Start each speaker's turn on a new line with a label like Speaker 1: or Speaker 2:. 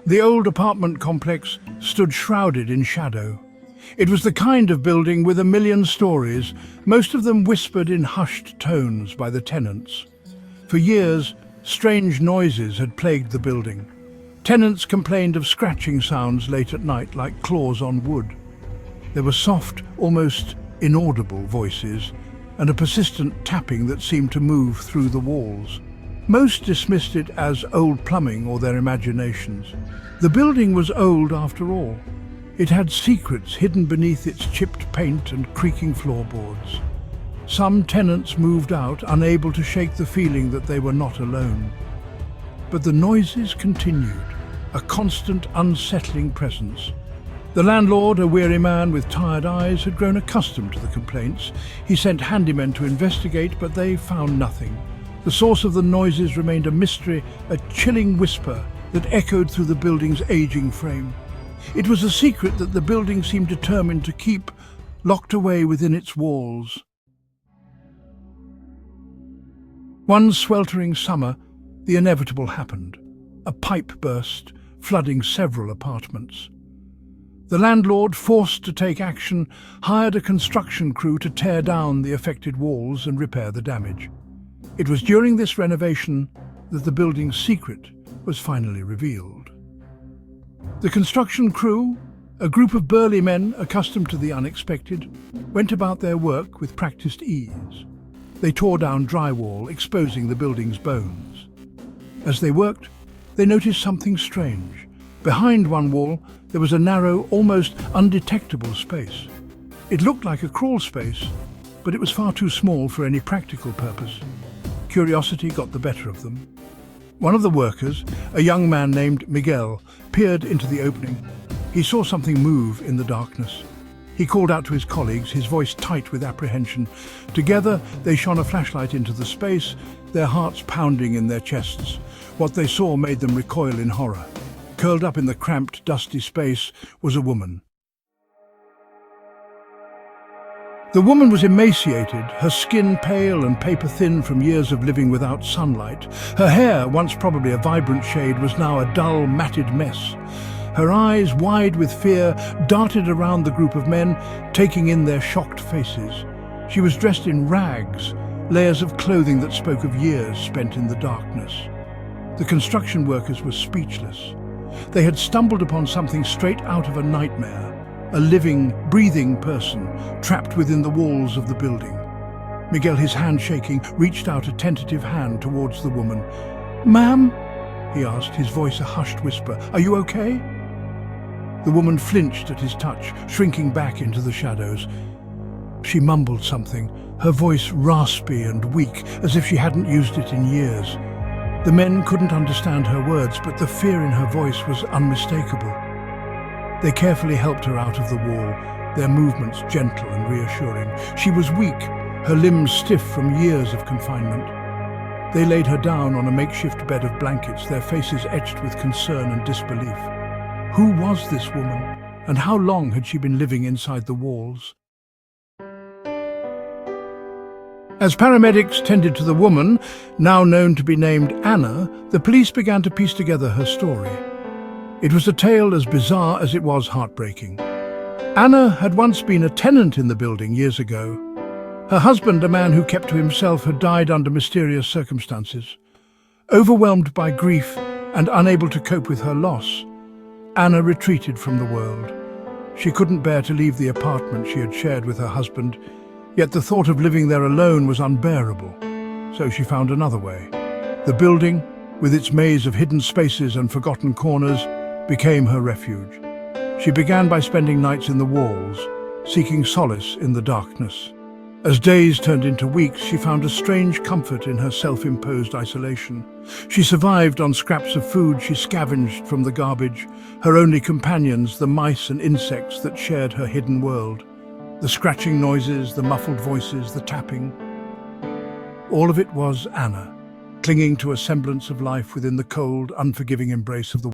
Speaker 1: The old apartment complex stood shrouded in shadow. It was the kind of building with a million stories, most of them whispered in hushed tones by the tenants. For years, strange noises had plagued the building. Tenants complained of scratching sounds late at night like claws on wood. There were soft, almost inaudible voices, and a persistent tapping that seemed to move through the walls. Most dismissed it as old plumbing or their imaginations. The building was old after all. It had secrets hidden beneath its chipped paint and creaking floorboards. Some tenants moved out, unable to shake the feeling that they were not alone. But the noises continued, a constant, unsettling presence. The landlord, a weary man with tired eyes, had grown accustomed to the complaints. He sent handymen to investigate, but they found nothing. The source of the noises remained a mystery, a chilling whisper that echoed through the building's aging frame. It was a secret that the building seemed determined to keep, locked away within its walls. One sweltering summer, the inevitable happened. A pipe burst, flooding several apartments. The landlord, forced to take action, hired a construction crew to tear down the affected walls and repair the damage. It was during this renovation that the building's secret was finally revealed. The construction crew, a group of burly men accustomed to the unexpected, went about their work with practiced ease. They tore down drywall, exposing the building's bones. As they worked, they noticed something strange. Behind one wall, there was a narrow, almost undetectable space. It looked like a crawl space, but it was far too small for any practical purpose. Curiosity got the better of them. One of the workers, a young man named Miguel, peered into the opening. He saw something move in the darkness. He called out to his colleagues, his voice tight with apprehension. Together, they shone a flashlight into the space, their hearts pounding in their chests. What they saw made them recoil in horror. Curled up in the cramped, dusty space was a woman. The woman was emaciated, her skin pale and paper-thin from years of living without sunlight. Her hair, once probably a vibrant shade, was now a dull, matted mess. Her eyes, wide with fear, darted around the group of men, taking in their shocked faces. She was dressed in rags, layers of clothing that spoke of years spent in the darkness. The construction workers were speechless. They had stumbled upon something straight out of a nightmare. A living, breathing person trapped within the walls of the building. Miguel, his hand shaking, reached out a tentative hand towards the woman. "Ma'am?" he asked, his voice a hushed whisper. "Are you okay?" The woman flinched at his touch, shrinking back into the shadows. She mumbled something, her voice raspy and weak, as if she hadn't used it in years. The men couldn't understand her words, but the fear in her voice was unmistakable. They carefully helped her out of the wall, their movements gentle and reassuring. She was weak, her limbs stiff from years of confinement. They laid her down on a makeshift bed of blankets, their faces etched with concern and disbelief. Who was this woman, and how long had she been living inside the walls? As paramedics tended to the woman, now known to be named Anna, the police began to piece together her story. It was a tale as bizarre as it was heartbreaking. Anna had once been a tenant in the building years ago. Her husband, a man who kept to himself, had died under mysterious circumstances. Overwhelmed by grief and unable to cope with her loss, Anna retreated from the world. She couldn't bear to leave the apartment she had shared with her husband, yet the thought of living there alone was unbearable. So she found another way. The building, with its maze of hidden spaces and forgotten corners, became her refuge. She began by spending nights in the walls, seeking solace in the darkness. As days turned into weeks, she found a strange comfort in her self-imposed isolation. She survived on scraps of food she scavenged from the garbage, her only companions the mice and insects that shared her hidden world. The scratching noises, the muffled voices, the tapping. All of it was Anna, clinging to a semblance of life within the cold, unforgiving embrace of the